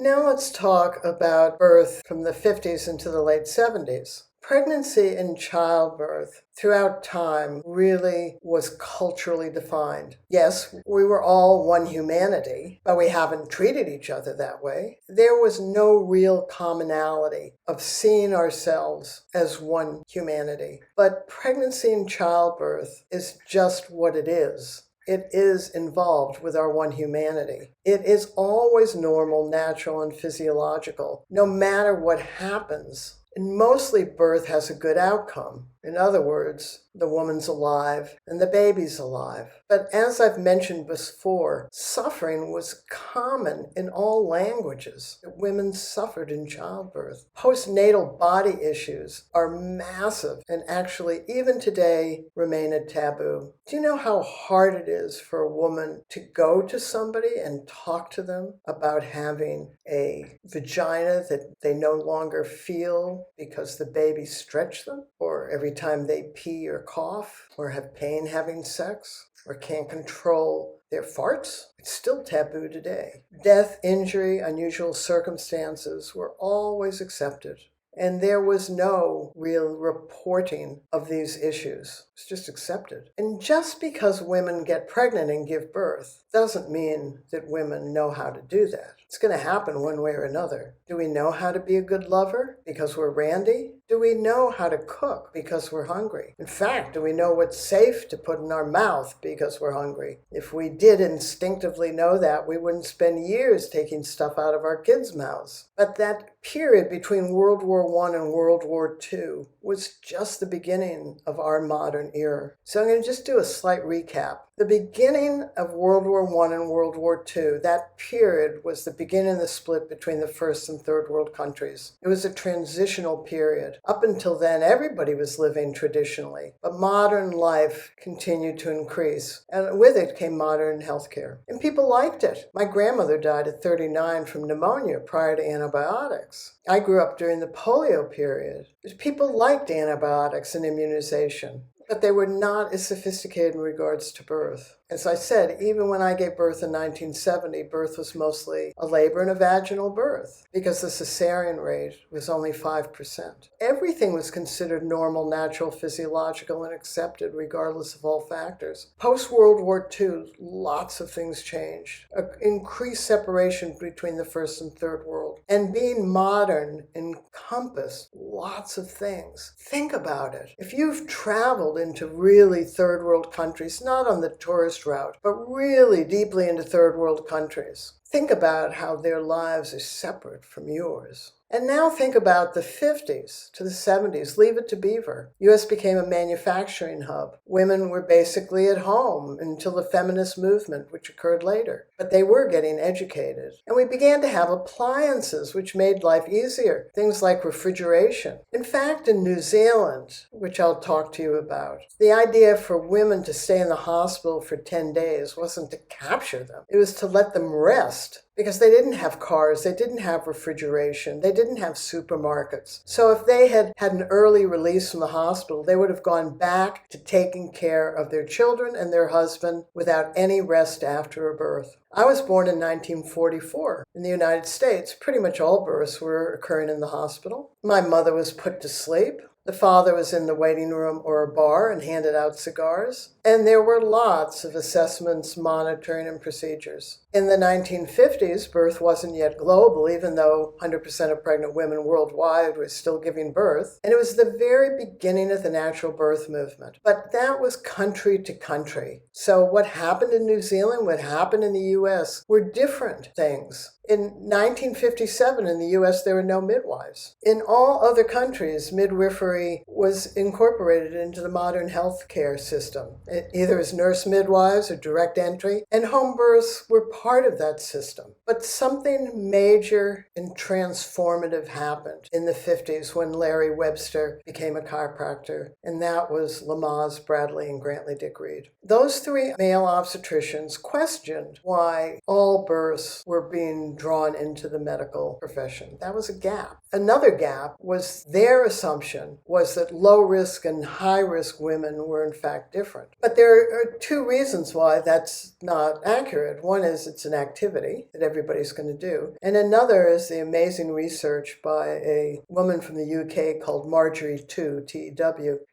Now let's talk about birth from the 50s into the late 70s. Pregnancy and childbirth throughout time really was culturally defined. Yes, we were all one humanity, but we haven't treated each other that way. There was no real commonality of seeing ourselves as one humanity. But pregnancy and childbirth is just what it is. It is involved with our one humanity. It is always normal, natural, and physiological, no matter what happens. And mostly birth has a good outcome. In other words, the woman's alive and the baby's alive. But as I've mentioned before, suffering was common in all languages. Women suffered in childbirth. Postnatal body issues are massive and actually even today remain a taboo. Do you know how hard it is for a woman to go to somebody and talk to them about having a vagina that they no longer feel because the baby stretched them, or every time they pee or cough, or have pain having sex, or can't control their farts? It's still taboo today. Death, injury, unusual circumstances were always accepted. And there was no real reporting of these issues. It's just accepted. And just because women get pregnant and give birth doesn't mean that women know how to do that. It's going to happen one way or another. Do we know how to be a good lover because we're randy? Do we know how to cook because we're hungry? In fact, do we know what's safe to put in our mouth because we're hungry? If we did instinctively know that, we wouldn't spend years taking stuff out of our kids' mouths. But that period between World War I and World War II was just the beginning of our modern era. So I'm going to just do a slight recap. The beginning of World War I and World War II, that period was the beginning of the split between the first and third world countries. It was a transitional period. Up until then, everybody was living traditionally, but modern life continued to increase, and with it came modern healthcare. And people liked it. My grandmother died at 39 from pneumonia prior to antibiotics. I grew up during the polio period. People liked antibiotics and immunization, but they were not as sophisticated in regards to birth. As I said, even when I gave birth in 1970, birth was mostly a labor and a vaginal birth because the cesarean rate was only 5%. Everything was considered normal, natural, physiological, and accepted regardless of all factors. Post-World War II, lots of things changed. Increased separation between the first and third world. And being modern encompassed lots of things. Think about it. If you've traveled into really third world countries, not on the tourist route, but really deeply into third world countries, think about how their lives are separate from yours. And now think about the 50s to the 70s. Leave it to Beaver. U.S. became a manufacturing hub. Women were basically at home until the feminist movement, which occurred later. But they were getting educated. And we began to have appliances, which made life easier. Things like refrigeration. In fact, in New Zealand, which I'll talk to you about, the idea for women to stay in the hospital for 10 days wasn't to capture them. It was to let them rest. Because they didn't have cars, they didn't have refrigeration, they didn't have supermarkets. So if they had had an early release from the hospital, they would have gone back to taking care of their children and their husband without any rest after a birth. I was born in 1944. In the United States, pretty much all births were occurring in the hospital. My mother was put to sleep. The father was in the waiting room or a bar and handed out cigars. And there were lots of assessments, monitoring, and procedures. In the 1950s, birth wasn't yet global, even though 100% of pregnant women worldwide were still giving birth. And it was the very beginning of the natural birth movement. But that was country to country. So what happened in New Zealand, what happened in the U.S. were different things. In 1957 in the U.S., there were no midwives. In all other countries, midwifery was incorporated into the modern healthcare system, either as nurse midwives or direct entry, and home births were part of that system. But something major and transformative happened in the 50s when Larry Webster became a chiropractor, and that was Lamaze, Bradley, and Grantley Dick Reed. Those three male obstetricians questioned why all births were being drawn into the medical profession. That was a gap. Another gap was their assumption was that low-risk and high-risk women were in fact different. But there are two reasons why that's not accurate. One is it's an activity that everybody everybody's going to do. And another is the amazing research by a woman from the UK called Marjorie Tew,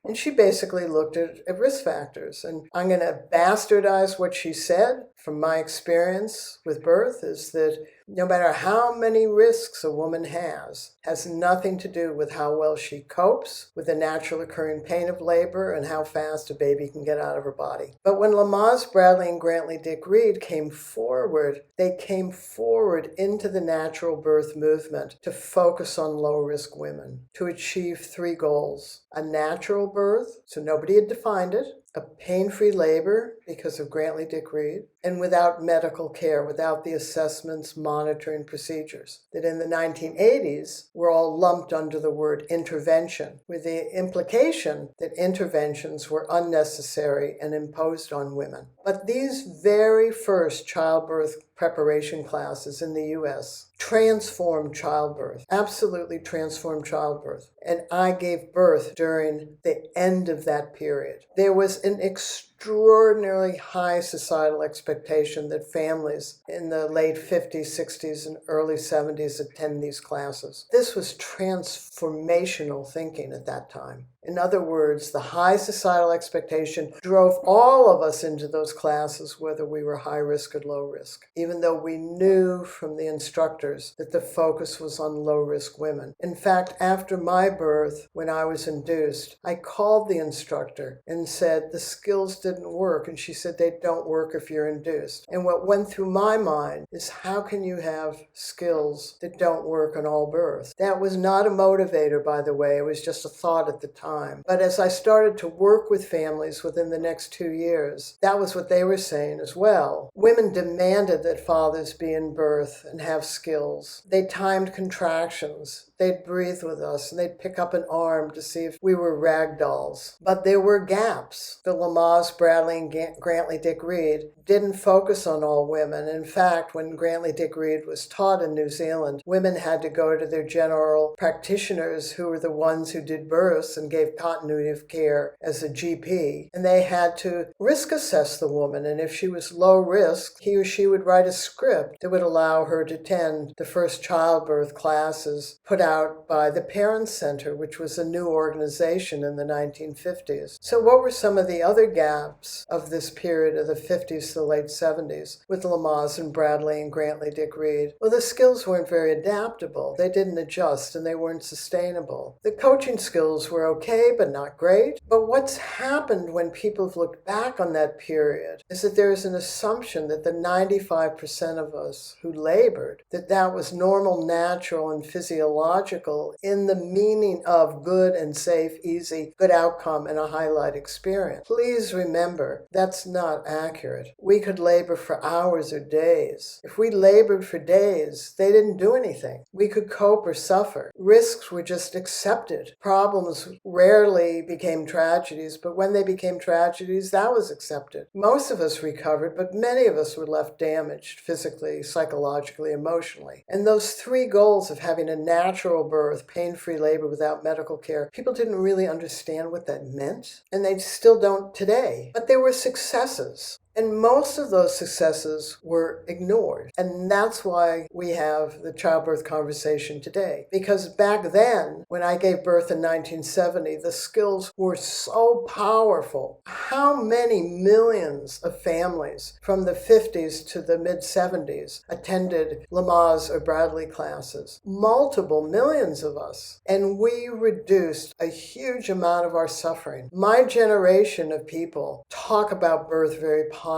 and she basically looked at risk factors. And I'm going to bastardize what she said from my experience with birth, is that no matter how many risks a woman has nothing to do with how well she copes with the natural occurring pain of labor and how fast a baby can get out of her body. But when Lamaze, Bradley, and Grantley Dick Reed came forward, they came forward into the natural birth movement to focus on low-risk women, to achieve three goals: a natural birth, so nobody had defined it, a pain-free labor because of Grantley Dick Reed, and without medical care, without the assessments, monitoring procedures that in the 1980s were all lumped under the word intervention, with the implication that interventions were unnecessary and imposed on women. But these very first childbirth preparation classes in the U.S. transformed childbirth, absolutely transformed childbirth. And I gave birth during the end of that period. There was an extraordinarily high societal expectation that families in the late 50s, 60s, and early 70s attend these classes. This was transformational thinking at that time. In other words, the high societal expectation drove all of us into those classes, whether we were high risk or low risk, even though we knew from the instructors that the focus was on low risk women. In fact, after my birth, when I was induced, I called the instructor and said the skills didn't work, and she said they don't work if you're induced. And what went through my mind is, how can you have skills that don't work on all births? That was not a motivator, by the way. It was just a thought at the time. But as I started to work with families within the next 2 years, that was what they were saying as well. Women demanded that fathers be in birth and have skills. They timed contractions. They'd breathe with us, and they'd pick up an arm to see if we were rag dolls. But there were gaps. The Lamaze, Bradley, and Grantley Dick Reed didn't focus on all women. In fact, when Grantley Dick Reed was taught in New Zealand, women had to go to their general practitioners, who were the ones who did births and gave continuity of care as a GP. And they had to risk assess the woman, and if she was low risk, he or she would write a script that would allow her to attend the first childbirth classes put out by the Parents Center, which was a new organization in the 1950s. So what were some of the other gaps of this period of the 50s to the late 70s with Lamaze and Bradley and Grantley Dick Reed? Well, the skills weren't very adaptable. They didn't adjust, and they weren't sustainable. The coaching skills were okay, but not great. But what's happened when people have looked back on that period is that there is an assumption that the 95% of us who labored, that was normal, natural, and physiological in the meaning of good and safe, easy, good outcome, and a highlight experience. Please remember, that's not accurate. We could labor for hours or days. If we labored for days, they didn't do anything. We could cope or suffer. Risks were just accepted. Problems rarely became tragedies, but when they became tragedies, that was accepted. Most of us recovered, but many of us were left damaged physically, psychologically, emotionally. And those three goals of having a natural birth, pain-free labor without medical care, people didn't really understand what that meant, and they still don't today. But there were successes. And most of those successes were ignored. And that's why we have the childbirth conversation today. Because back then, when I gave birth in 1970, the skills were so powerful. How many millions of families from the 50s to the mid-70s attended Lamaze or Bradley classes? Multiple millions of us. And we reduced a huge amount of our suffering. My generation of people talk about birth very positively.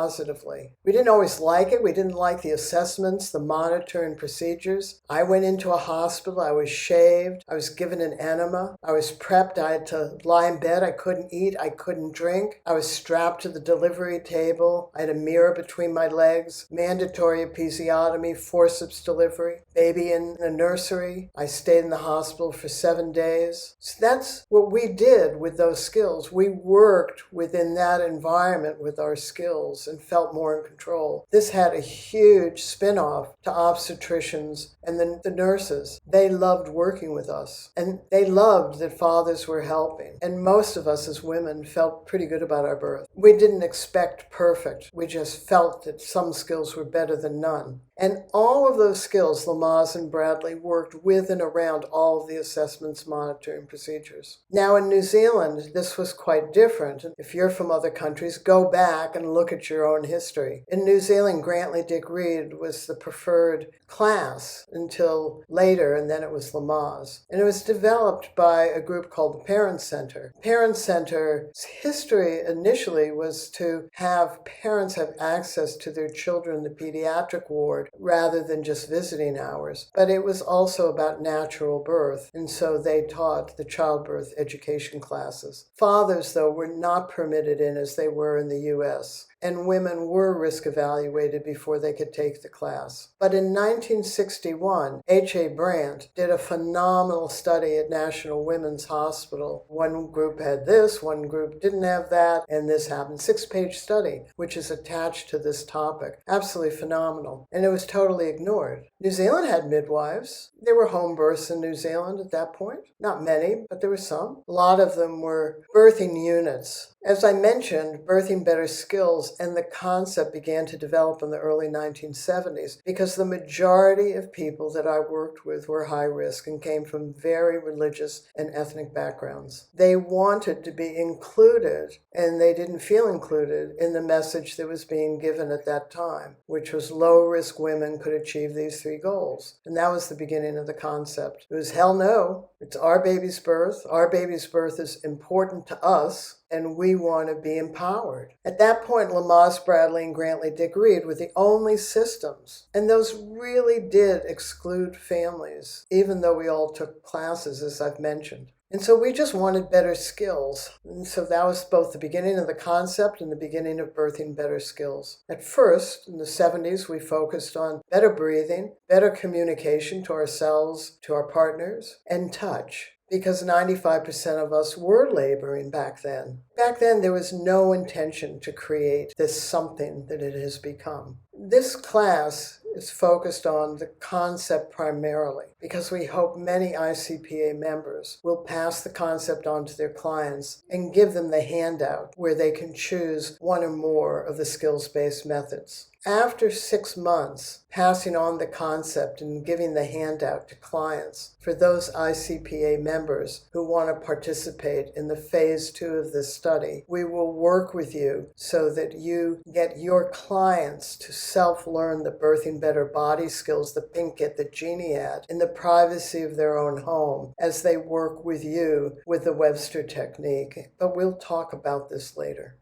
We didn't always like it. We didn't like the assessments, the monitoring procedures. I went into a hospital. I was shaved. I was given an enema. I was prepped. I had to lie in bed. I couldn't eat. I couldn't drink. I was strapped to the delivery table. I had a mirror between my legs, mandatory episiotomy, forceps delivery, baby in a nursery. I stayed in the hospital for 7 days. So that's what we did with those skills. We worked within that environment with our skills. skills and felt more in control. This had a huge spin-off to obstetricians and the nurses. They loved working with us, and they loved that fathers were helping. And most of us as women felt pretty good about our birth. We didn't expect perfect. We just felt that some skills were better than none. And all of those skills, Lamaze and Bradley worked with and around all of the assessments, monitoring procedures. Now in New Zealand, this was quite different. If you're from other countries, go back and look at your own history. In New Zealand, Grantley Dick Reed was the preferred class until later, and then it was Lamaze. And it was developed by a group called the Parent Center. Parent Center's history initially was to have parents have access to their children in the pediatric ward rather than just visiting hours. But it was also about natural birth, and so they taught the childbirth education classes. Fathers, though, were not permitted in as they were in the U.S., and women were risk evaluated before they could take the class. But in 1961, H.A. Brandt did a phenomenal study at National Women's Hospital. One group had this, one group didn't have that, and this happened. 6-page study, which is attached to this topic. Absolutely phenomenal. And it was totally ignored. New Zealand had midwives. There were home births in New Zealand at that point. Not many, but there were some. A lot of them were birthing units. As I mentioned, birthing better skills and the concept began to develop in the early 1970s because the majority of people that I worked with were high risk and came from very religious and ethnic backgrounds. They wanted to be included, and they didn't feel included in the message that was being given at that time, which was low-risk women could achieve these 3 goals. And that was the beginning of the concept. It was hell no, it's our baby's birth. Our baby's birth is important to us, and we want to be empowered. At that point, Lamaze, Bradley, and Grantley Dick Reed were the only systems, and those really did exclude families, even though we all took classes, as I've mentioned. And so we just wanted better skills. And so that was both the beginning of the concept and the beginning of birthing better skills. At first, in the 70s, we focused on better breathing, better communication to ourselves, to our partners, and touch. Because 95% of us were laboring back then. Back then, there was no intention to create this something that it has become. This class is focused on the concept primarily because we hope many ICPA members will pass the concept on to their clients and give them the handout where they can choose one or more of the skills-based methods. After 6 months, passing on the concept and giving the handout to clients for those ICPA members who want to participate in the phase 2 of this study, we will work with you so that you get your clients to self-learn the birthing better body skills that Pink It, that Jeannie had, in the privacy of their own home as they work with you with the Webster technique. But we'll talk about this later.